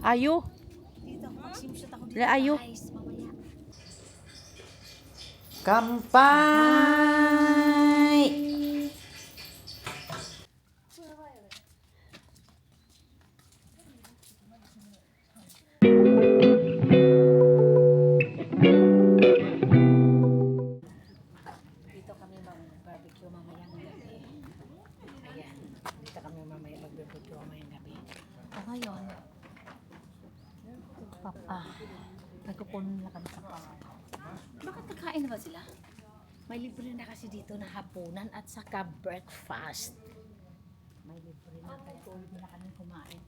Ayo. Dito ako magsimshot ako dito. Le, ayo. Guys, mamaya. Kampai. Dito kami mag-barbecue mamayang gabi. Ayan. Dito kami mamaya mag-barbecue mamayang gabi. O ngayon, nagkukunin na kami sa park. Bakit nagkain na ba sila? May libre na kasi dito na hapunan at saka breakfast. May libre na kaya pwede na kami kumain.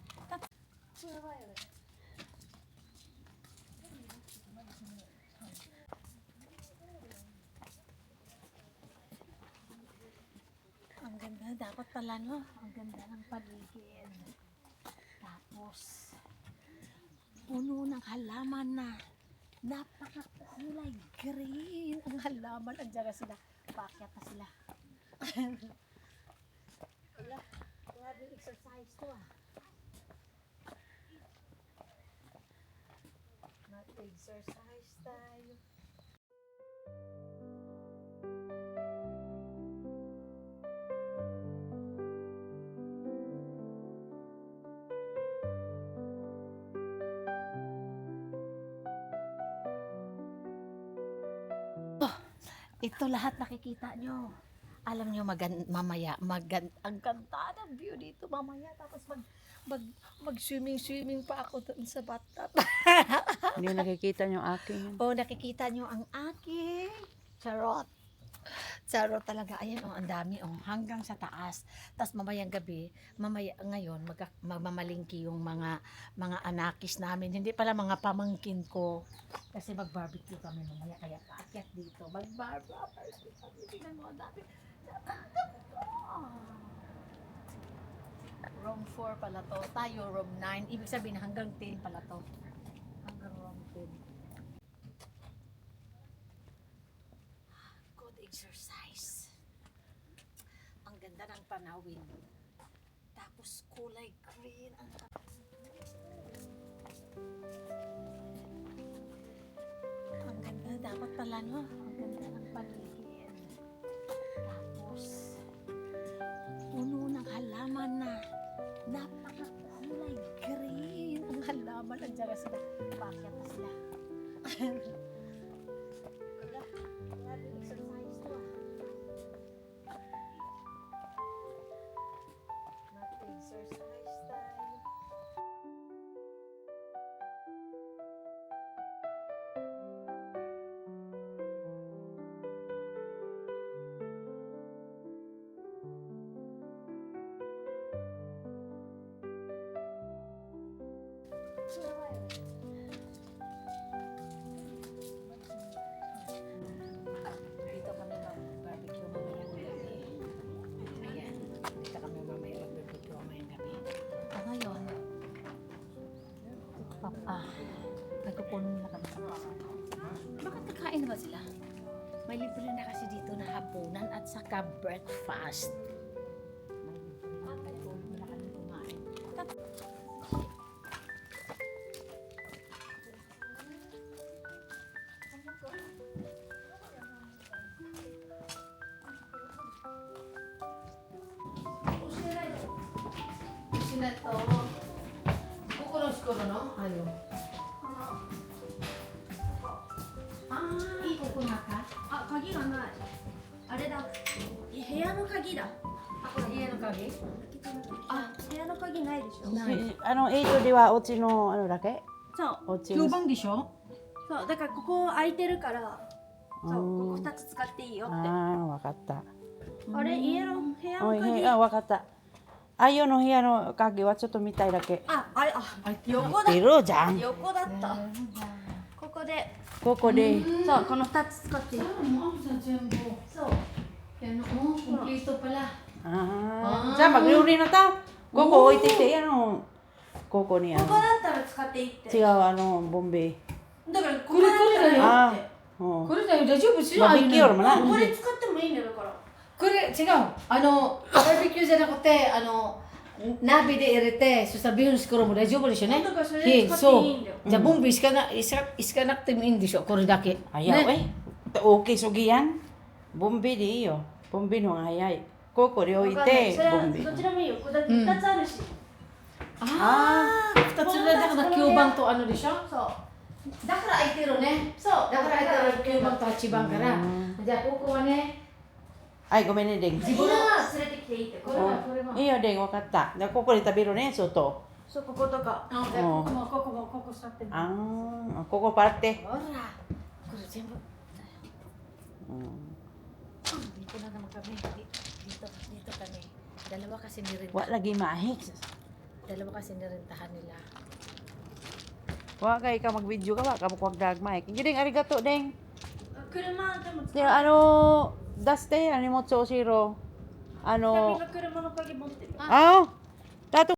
Ang ganda, dapat pala no? Ang ganda ng paligid. Tapos, puno ng halaman na napakakulay green. Ang halaman, andyan na sila. Paakyat na sila. Wala, grabe exercise to ah. Mag-exercise tayo. Ito lahat nakikita nyo. Alam nyo, mamaya, ang ganda ng view dito mamaya. Tapos mag-swimming pa ako doon sa bathtub. Hindi nakikita niyo akin. Oh, nakikita nyo ang aking charot. Charot talaga. Ayan, oh, ang dami, oh, hanggang sa taas. Tapos mamayang gabi, ngayon, magmamalingki yung mga anakis namin. Hindi pala mga pamangkin ko. Kasi mag-barbecue kami mamaya. Kaya paakyat dito. Mag-barbecue kami. Tingnan mo, ang dami. Room 4 pala to. Tayo, room 9. Ibig sabihin, hanggang 10 pala to. Hanggang room 10. Good exercise. Ang ganda ng tanawin. Tapos kulay green. Ang ganda. Dapat pala no? Ang ganda ng paligid. Tapos puno ng halaman na napakakulay green. Ang halaman. Andyan na sila. Paakyat na sila. Wala. Grabe exercise to ah. Mag-exercise tayo. Dito kami mag-barbecue mamayang gabi. Ayan. Dito kami mamaya mag-barbecue mamayang gabi. O ngayon, nagkukunin na kami sa park. Bakit nagkain na ba sila? May libre na kasi dito na hapunan at saka breakfast. May libre na kaya pwede na kami kumain. Sila to. Kukulos-kulo, no? Ano? Ah, kukuha ka? あ、鍵がない。あれだ。部屋の鍵だ。 Iyan ang kagi? あ、部屋の鍵ないでしょ。 Ano, ito di wa ochi no ano dake? そう。 Ochi no. でしょそう、だからここ空いてるから。そう、ここ二つ使っていいよって。ああ、わかった。あれ、家の部屋のおい鍵。わかった。あいよの部屋の鍵はちょっと見たいだけ。あ、あれ、あ、横だ。出るじゃん。横だった。ここで。ここで。そう、この二つ使っていい。 そう。 Yan, oh, kumpleto pala. Ah. Sa magluri na ta. Koko itite yan o. Koko ni こ ano. こだったら使っていいって。 違うano, bombe. だから、ここだったらいいあって。あ。これだよ、大丈夫する Mabigyan mo na. これ使ってもいいんだよ、だから。これ違う。バーベキューじゃなくて、nabi de irite. So sabihin siguro mo, dajo mo siya ne. だからそれ He, 使って so, いいんだよ。 ja bumbi iska naktim indi siya, kuro daki. Ayaw Ne? Okay, sugiyan. Bombi di iyo. Bombi no hayay. Koko ri わかんない oite それは bombi. どちらもいいよ。これだって2つあるし。 Ah, tatlo na daka na kyubang to ano di siya? そう。 Dakara ay tiro ne. そう。 Dakara ay tiro kyubang to hachibang kara. Ja kuko wa ne. Ay, gomene ding. みんなが連れてきていいって。これはこれは。 Iyo ding, wakatta. Da koko ri tabiro ne soto. そうこことか。あ、じゃあここもここもここ座ってる。 Ah, koko parte. ほら。これ全部 Mm. dito na naman kami. Dito kami. Dalawa kasi nirintahan. Wa lagi mahik. Dalawa kasi nirintahan nila. Wa kay ka mag-video ka wa ka magwag dagmay. Giding arigato ding. 車でも使 De う。 daste ani mo zero. みん Ano? な車の鍵持ってるよ。 Ah, tato.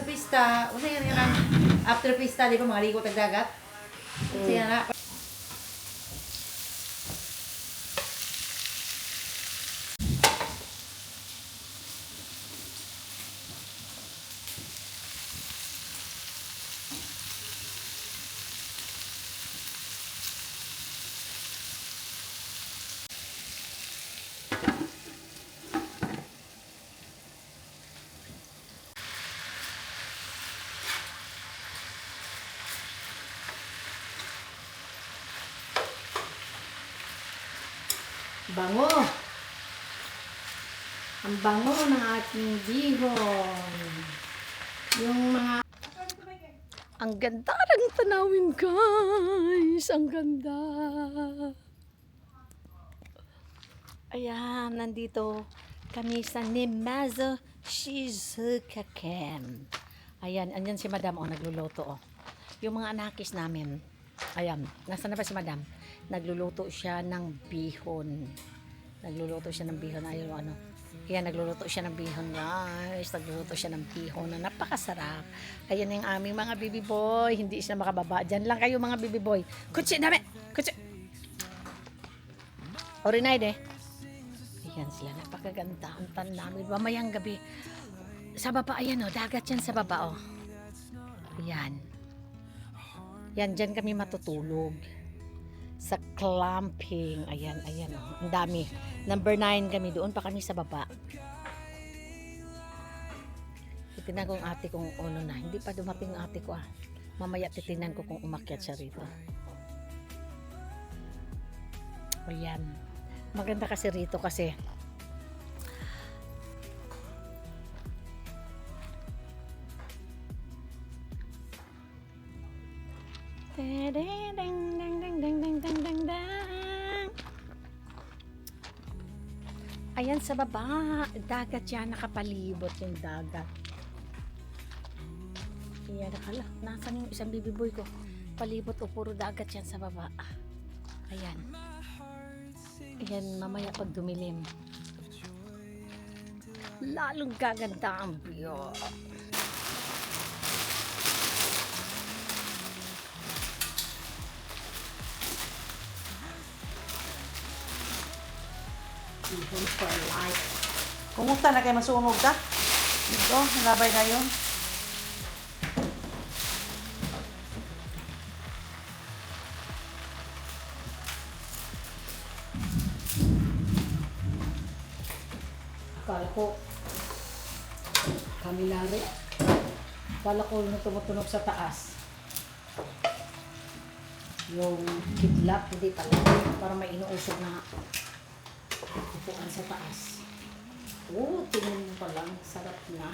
Pista, unsa yan nga after pista di ba mga ligo tag dagat? Siya na. Bango. Ang bango ng ating bihon. Yung mga... Ang ganda ng tanawin, guys. Ang ganda. Ayan, nandito kami sa Nemazo Shizuka Camp. Ayan, andyan si Madam, nagluluto, Yung mga anakis namin, ayan, nasa na ba si Madam? Nagluluto siya ng bihon. Ayun, ano. Ayan, nagluluto siya ng bihon, guys. Nagluluto siya ng bihon na napakasarap. Ayan yung aming mga baby boy. Hindi siya makababa. Diyan lang kayo, mga baby boy. Kutsi, dami! Kutsi! Orinay, de. Ayan sila, napakaganda. Ang tan namin. Mamayang gabi. Sa baba, ayan, dagat yan sa baba, Ayan. Yan, dyan kami matutulog. Sa clamping. Ayan. Ang dami. Number 9 kami. Doon pa kami sa baba. Titinan ko ang ate kong na. Hindi pa dumating ang ate ko, Mamaya titinan ko kung umakyat siya rito. Ayan. Maganda kasi rito kasi ayan sa baba, dagat yan, nakapalibot yung dagat. Ayan, nasan yung isang baby boy ko? Palibot o puro dagat yan sa baba. Ayan. Ayan, mamaya pag dumilim. Lalong gaganda ang view. Bihon for life. Kumusta na kay masunog ta? Dito, labay na yun. Akala ko kamilari. Akala ko nung tumutunog sa taas. Yung kidlat, hindi pala. Para may inuusog na upuan sa taas. Tingnan mo pa lang. Sarap na.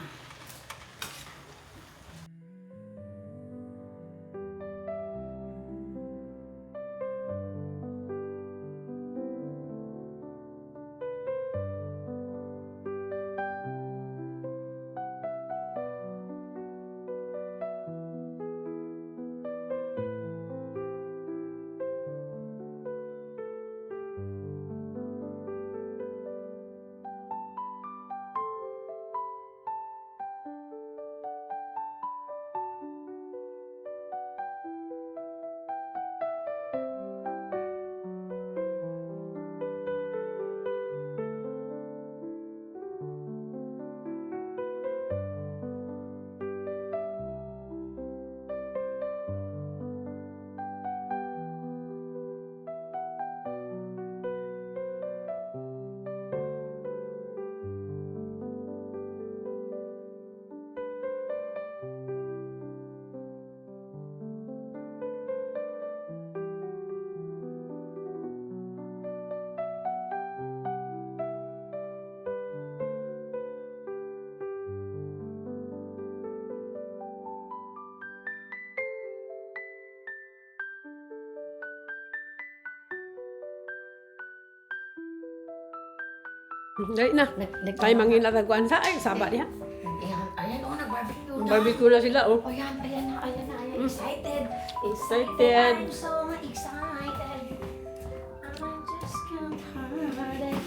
Dahil na. Kaya manginatagkuan sa ay, saba diha. Ayan, nag-barbecue na. Barbecue na sila, oh. O yan, ayan na. Excited. Excited. I'm so excited. I just can't hide it.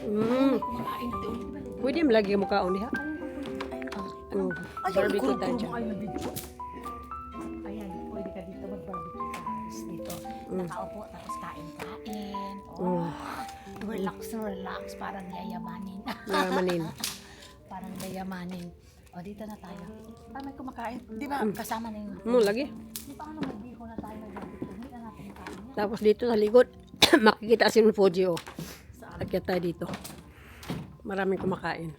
Kumakain natin ulit balik. Pwede mo lagi mo kaon diha. Barbecue tayo dyan. Ayan, pwede ka dito mag-barbecue guys. Dito, nakaupo, tapos kain-kain. Relax, parang yayamanin. Yamanin. Parang yayamanin. O, dito na tayo. Parang may kumakain. Di ba, kasama na yung... Lagi. Di ba, magbiho na tayo mag-barbecue? Hindi na natin kain yan. Tapos dito sa likod, makikita si Fuji, oh. Akyat tayo dito. Maraming kumakain.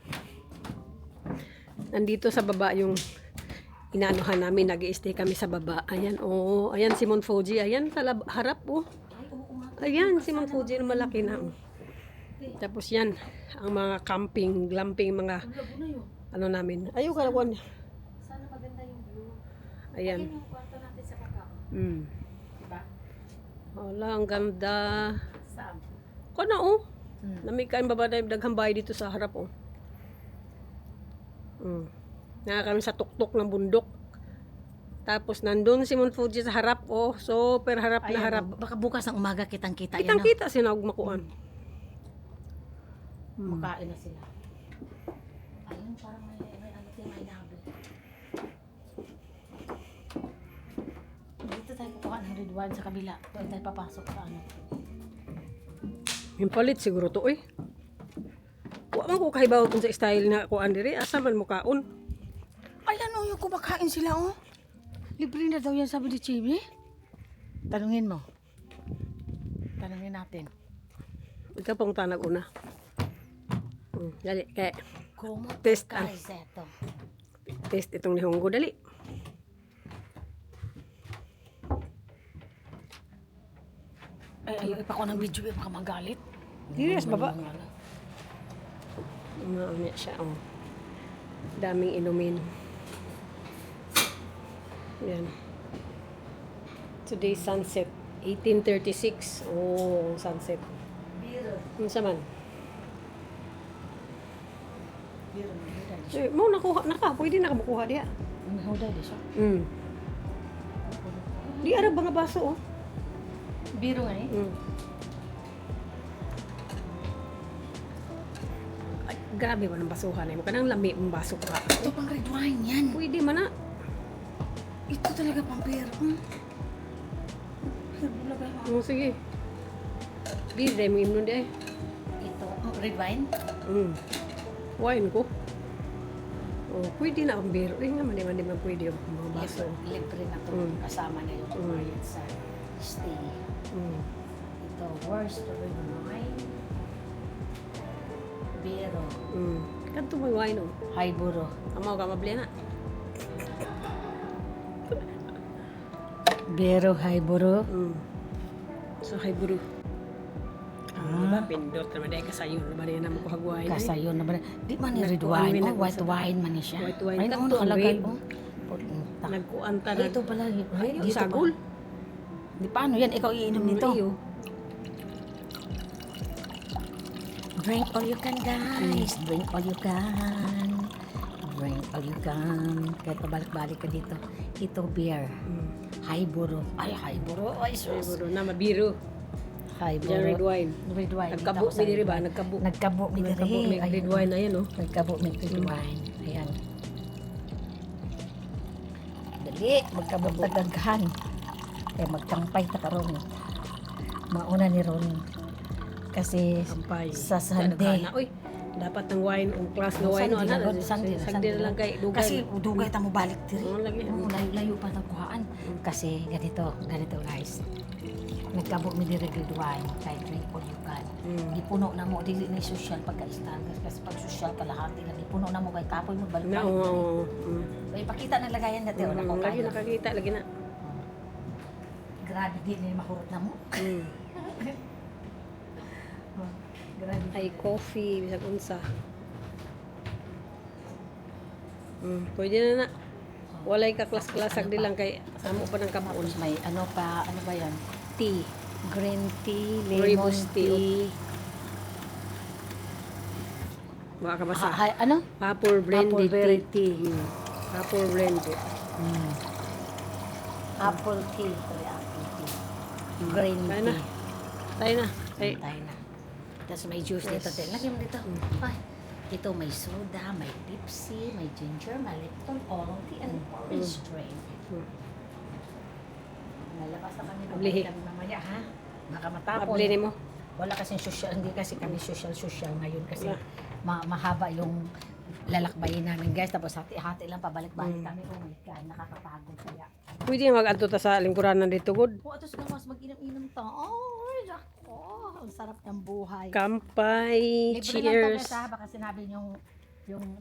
Nandito sa baba yung inaanuhan namin, nag-i-stay kami sa baba. Ayan, oh, ayan si Mount Fuji, ayan sa harap, oh. Ayan, si Mount Fuji na malaki na, oh. Tapos yan, ang mga camping, glamping, mga ano namin. Ayaw ka lakuan. Sana maganda yung view. Ayan. Yung kwarto natin sa baba. Diba? Wala, ang ganda. Saan? Kana, oh. Namikain baba na yung daghang bahay dito sa harap, oh. Kami sa tuktok ng bundok. Tapos nandun si Mount Fuji sa harap, oh. Super harap na harap. Baka bukas ng umaga kitang-kita yan. Kitang-kita sinawag makuan. Makain na sila. Ayun, parang may ano tayo, may nabi. Dito tayo kukuha ng red wine sa kabila. Doon tayo papasok sa ano. Yung palit siguro to, eh. Wa man ko kahibaw kung sa style na kuan diri, asa man mo kaon. Ayan o, yung kumakain sila o. Libre na daw yan sabi ni Chibi. Tanungin mo. Tanungin natin. Ikaw pang tanag una. Dali, kaya Kumo test guys, eto. test itong lihonggo, dali. Ay, pa ko ng video, baka magalit. Dili sa baba. Ano niya siya, oh. Daming inumin. Yan. Today sunset. 18:36. Oh, sunset. Ano sa man? Mo nakuha na ka. Pwede na ka makuha diya. May huda di siya. Di ara ba nga baso, oh. Biro nga eh. Ay, grabe ba ng basuhan eh. Mukha nang lami ang baso ka. Ito pang red wine yan. Pwede man na. Ito talaga pang beer. Oh, sige. Bire mo imnon di ay. Ito, red wine? Wine ko. Oh, pwede na ang beer. Ay, naman, di man pwede yung mga baso. Libre na ito. Kasama na yung bayad sa stay. Ito, worst red wine. Biro. Kanto may wine, oh. Haiburo. Amaw ka mabli na. Biro, haiburo. So, hi, bro. Diba, pindot naman dahil kasayon naman yan naman ko hagwain. Kasayon na ba? Di man ni red wine. Oh, white wine man ni siya. White wine. Ay, Kanto, nakalagay. red. Nagkuanta na. Ito pala. Ay, Dito sagol. pa. Di paano yan? Ikaw iinom nito. Iyo. Drink all you can, guys. Drink all you can. Drink all you can. Kaya pabalik-balik ka dito. Ito beer. Haiburo. Ay, haiburo. Ay, sus. Siguro na mabiro. Haiburo. Yan, red wine. Red wine. Nagkabo mi diri ba? Nagkabo. Nagkabo mi diri. Nagkabo mi red wine na yan, oh. Nagkabo mi red wine. Ayan. Dali. Magkabo tagaghan. Kaya magkampay ta karon. Mauna ni Ron. Kasi Kampay. sa Sunday. Uy, dapat ng wine, ang class na wine, no? Sunday na lang kay dugay. Kasi dugay ta mo balik diri. Oo, lagi. Layo pa ta kuhaan. Kasi ganito guys. Nagkabo mi diri grade 1 kay drink all you can. Gipuno na mo dili ni social pagka-standard kasi pag social kalahati na gipuno na mo kay kapoy mo balik. Na, oo. Ay pakita na lagayan dati wala ko Lagi kaya. nakakita, lagi na. Grabe di ni mahurot na mo. Grabe. Ay, coffee, bisag unsa. Pwede na na. Walay ka klas-klasag di lang kay amo pa ng kabuon. Tapos may ano pa, ano ba yan? Tea. Green tea, lemon Rooibos tea. tea. Baka basa. Ano? Apple blended Apple tea. Apple blended. Apple tea. Sorry, apple tea. Green Tayo na. tea. Tayo na. Ay, Tayo na. Tapos may juice dito. Lagyan mo dito. Ay, ito may soda, may Pepsi, may ginger, may Lipton, orange tea, and orange drink. Nalabas na kami. Ablihi. Kami mamaya, ha? Baka matapon. Ablinin mo. Wala kasing social, hindi kasi kami social ngayon kasi mahaba yung lalakbayin namin guys. Tapos hati-hati lang pabalik-balik kami. Oh my God, nakakapagod kaya. Pwede mag-anto ta sa lingkuranan dito, good. Oh, atos gawas mag-inom-inom to. Oh, nako, ang sarap ng buhay. Kampay, Libre lang to cheers. guys ha, baka sinabi yung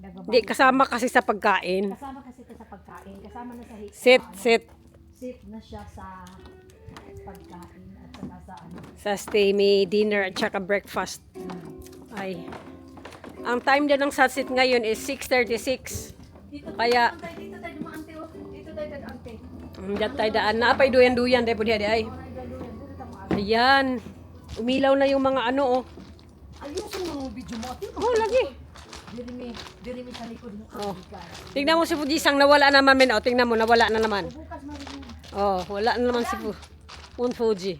nagbabayad. Hindi, kasama kasi sa pagkain. Kasama kasi ito sa pagkain. Kasama na sa Sit, sit. Sit na siya sa pagkain at saka sa ano. Sa stay, may dinner at saka breakfast. Ay. Ang time din ng sunset ngayon is 6:36. Kaya, Dito tayo dumaante. Dito tayo dadante. diyan tayo daan. Naapay duyan-duyan. Dahil po diyan ay. Ayan. Umilaw na yung mga ano, oh. Ayun sa mga video mo. Oh, lagi. Diri mi sa likod mo. Oh. Tingnan mo si Fujisang, nawala naman min. Oh, tingnan mo, nawala na naman. Bukas marinig. Oh, wala na naman si Fuji.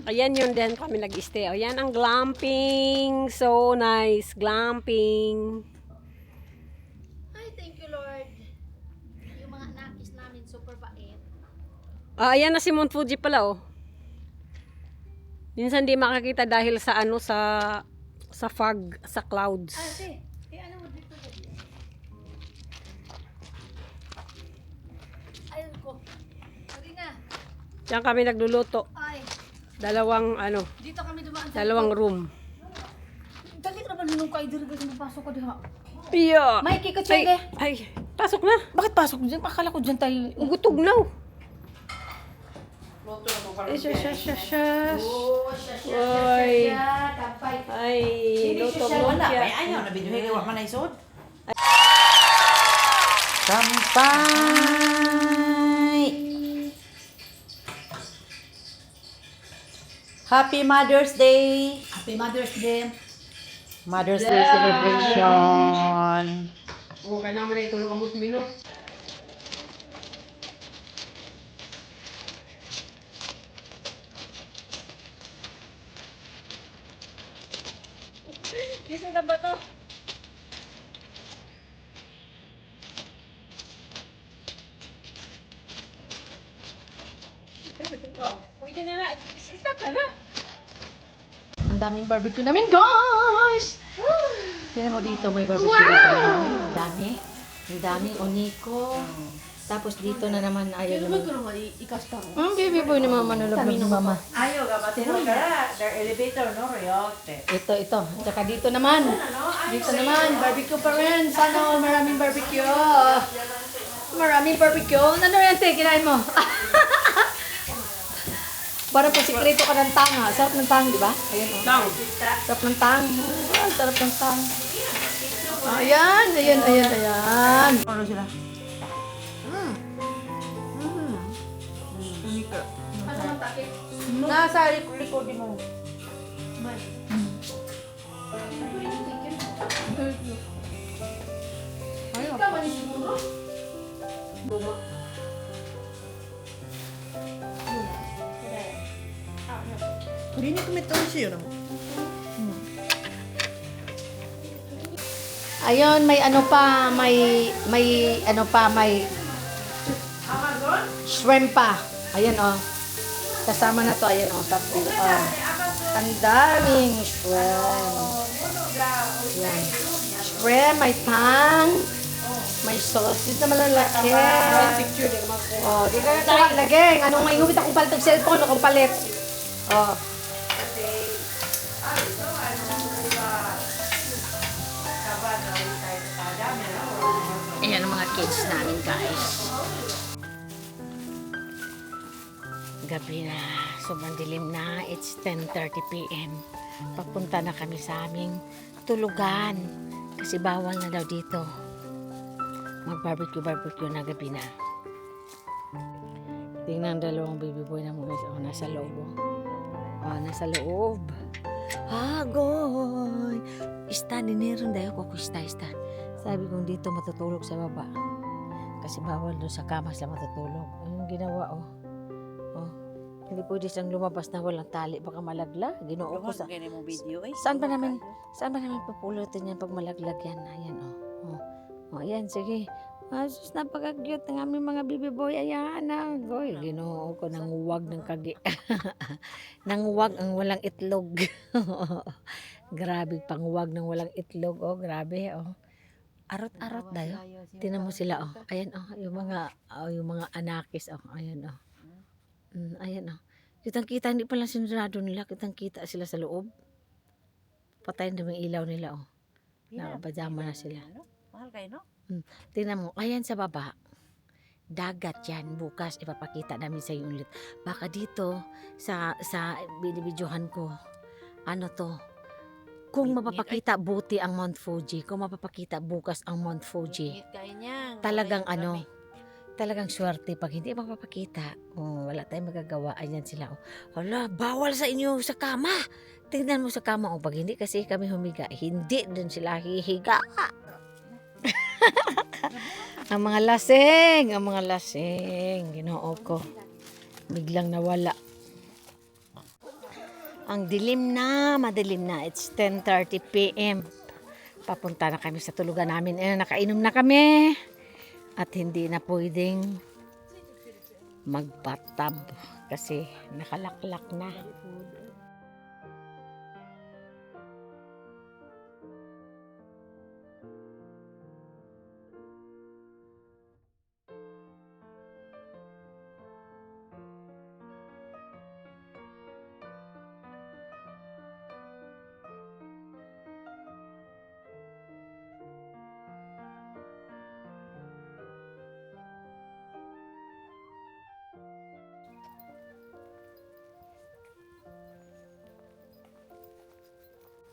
Ayan yun din kami nag-stay. Ayan ang glamping. So nice. Glamping. Ay, thank you Lord. Yung mga nakis namin super bait. Ah, ayan na si Mount Fuji pala, oh. Minsan di makakita dahil sa ano, sa fog, sa clouds. Ate, ano mo dito? Ayun ko. Sorry na. Diyan kami nagluluto. Ay, Dalawang ano, dito kami dumaan. dalawang room. Dali ka naman nung kayo diri kasi mapasok ko diha. Piya! Mikey ka Ay, chenge. ay, pasok na. Bakit pasok diyan? Akala ko diyan tayo. Gutog na. Ay, Oh, Oy. Kampay. Ay, luto Social mo wala. siya. May ayaw na binuhay gawa man ay sod. Kampay! Happy Mother's Day! Happy Mother's Day. Mother's Day celebration. Oo, kailangan mo na itulong ang mino. Gising ka ba to? Pwede na na. Isa ka na. Ang daming barbecue namin, guys! Tignan mo dito, may barbecue dito. Ang dami. Ang daming oniko. Tapos dito na naman, ayaw naman. Ang baby boy ni mama, nalabog ni mama. Ayaw ka matino ka. Their elevator, no? Ryote. Ito. Tsaka dito naman. Dito naman, barbecue pa rin. Sana all maraming barbecue. Maraming barbecue. Ano yan, te? Kinain mo. Parang po sikreto ka ng tanga. Sarap ng tang, di ba? Ayan, oh. Tang. Sarap ng tang. Ah, sarap ng tang. Ayan. Ano sila? Nasa likod mo. Ayun, may ano pa, may shrimp pa. Ayan, oh. Kasama na to, ayan, oh. Tapos, ang daming shrimp. Yan. Shrimp, may tang, may sausage na malalaki. Oh, di ka na laging. Anong may hubit akong palit ng cellphone, akong palit. Oh. Ayan ang mga kids namin, guys. Gabi na, sobrang dilim na. It's 10:30 p.m. Papunta na kami sa aming tulugan. Kasi bawal na daw dito. Mag-barbecue na gabi na. Tingnan ang dalawang baby boy na mga guys. Oh, nasa loob. Oh, nasa loob. Hagoy! Ista, niniron dayo ko ista. Sabi kong dito matutulog sa baba. Kasi bawal doon sa kama sila matutulog. Anong ginawa, oh. Hindi pwede siyang lumabas na walang tali. Baka malaglag. Ginoo ko sa... Ganyan mo video eh. Saan ba namin papulutin yan pag malaglag yan? Ayan, ayan, sige. Sus, napaka-cute ng aming mga baby boy. Ayan, goy. Ginoo ko nang huwag ng kagi. Nang huwag ang walang itlog. Grabe, panghuwag ng walang itlog. Oh, grabe, oh. Arot-arot dayo. Tingnan mo sila, oh. Ayan, oh. Yung mga anakis, oh. Ayan, oh. Ayan, oh. Kitang-kita, hindi pala sinurado nila. Kitang-kita sila sa loob. Patayin na yung ilaw nila, oh. Nakapajama na sila. Mahal kayo, no? Tingnan mo, ayan sa baba. Dagat yan. Bukas, ipapakita namin sa iyo ulit. Baka dito, sa binibidyohan ko, ano to, kung mapapakita buti ang Mount Fuji, kung mapapakita bukas ang Mount Fuji, talagang talagang swerte. Pag hindi mapapakita, wala tayong magagawa. Ayan sila. Hala, bawal sa inyo sa kama. Tingnan mo sa kama. Pag hindi kasi kami humiga, hindi din sila hihiga. Ang mga lasing. Ginoo ko. Biglang nawala. Ang madilim na. It's 10:30 p.m. Papunta na kami sa tulugan namin. Nakainom na kami. At hindi na pwedeng magbatab kasi nakalaklak na.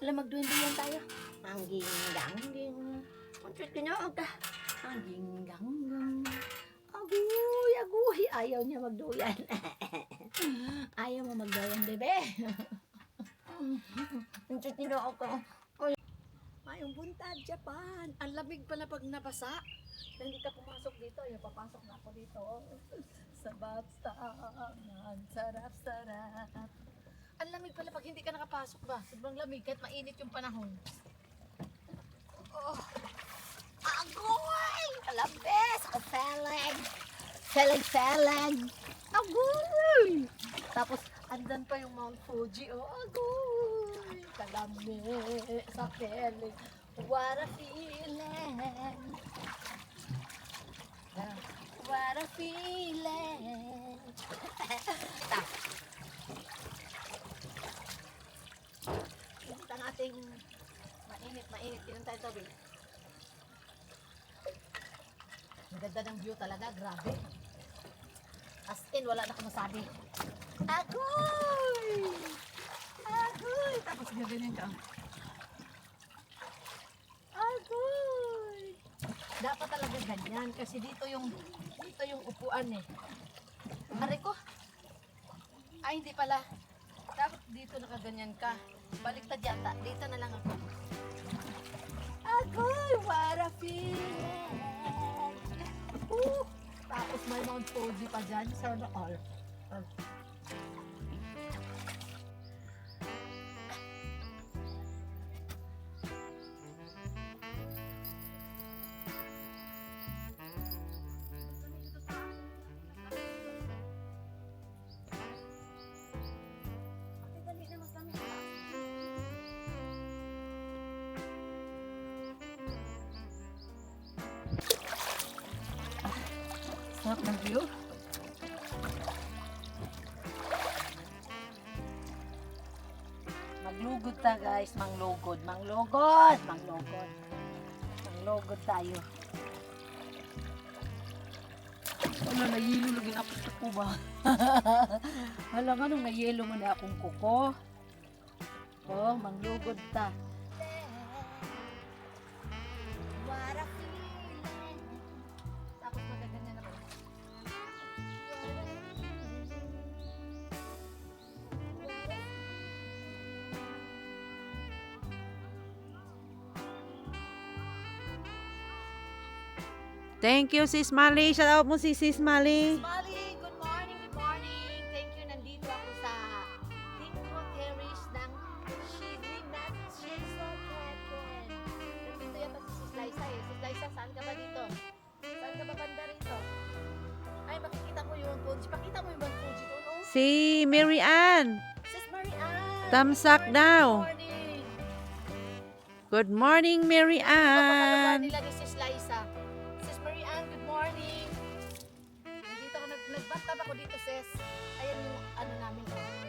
Alam, magduyan-duyan tayo. Ang gingang-ging. Ang tinawag ka. Ang gingang-gang. Aguy. Ayaw niya magduyan. Ayaw mo magduyan, bebe. Ang tinawag ko. Mayong buntag, Japan. Ang lamig pala pag nabasa. Hindi ka pumasok dito. Ayaw, papasok na ako dito. Sa batang. Sarap-sarap. Ang lamig pala pag hindi ka nakapasok ba? Sobrang lamig kahit mainit yung panahon. Agoy! Kalabes! Ako feeling! Agoy! Tapos, andan pa yung Mount Fuji. Agoy! Kalami sa feeling. What a feeling! What a feeling! Ito ang ating mainit. Ilan tayo tobi? Ang ganda ng view talaga, grabe. As in, wala na akong masabi. Agoy! Tapos gaganyan ka. Agoy! Dapat talaga ganyan kasi dito yung upuan eh. Pare ko. Ay, hindi pala. Dapat dito nakaganyan ka. Baliktad yata. Dito na lang ako. Agoy! What a feeling! Tapos may Mount Fuji pa dyan. Sana all. Sarap ng view. Maglugod ta guys, manglugod tayo. Wala, nayelo lagi na ako ko ba? Wala nga nung nayelo mo na akong kuko. Oh, manglugod ta. Tapos magaganyan ako. Thank you, Sis Mali. Shout out mo si Sis Mali. Molly, good morning, good morning. Thank you, nandito ako sa Tingo Terrace ng Shibinat Chisel Captain. Nandito yata si Sis Liza eh. Sis Liza, saan ka ba dito? Saan ka ba banda rito? Ay, makikita mo yung Fuji. Pakita mo yung bang Fuji doon, oh. Si Mary Ann. Sis Marianne. Tamsak Good daw. morning. Good morning, Mary Kapag Ann. nila ni Sis Liza. Sis Marianne, good morning. Nandito ako, nagbatab ako dito, sis. Ayan yung ano namin, oh.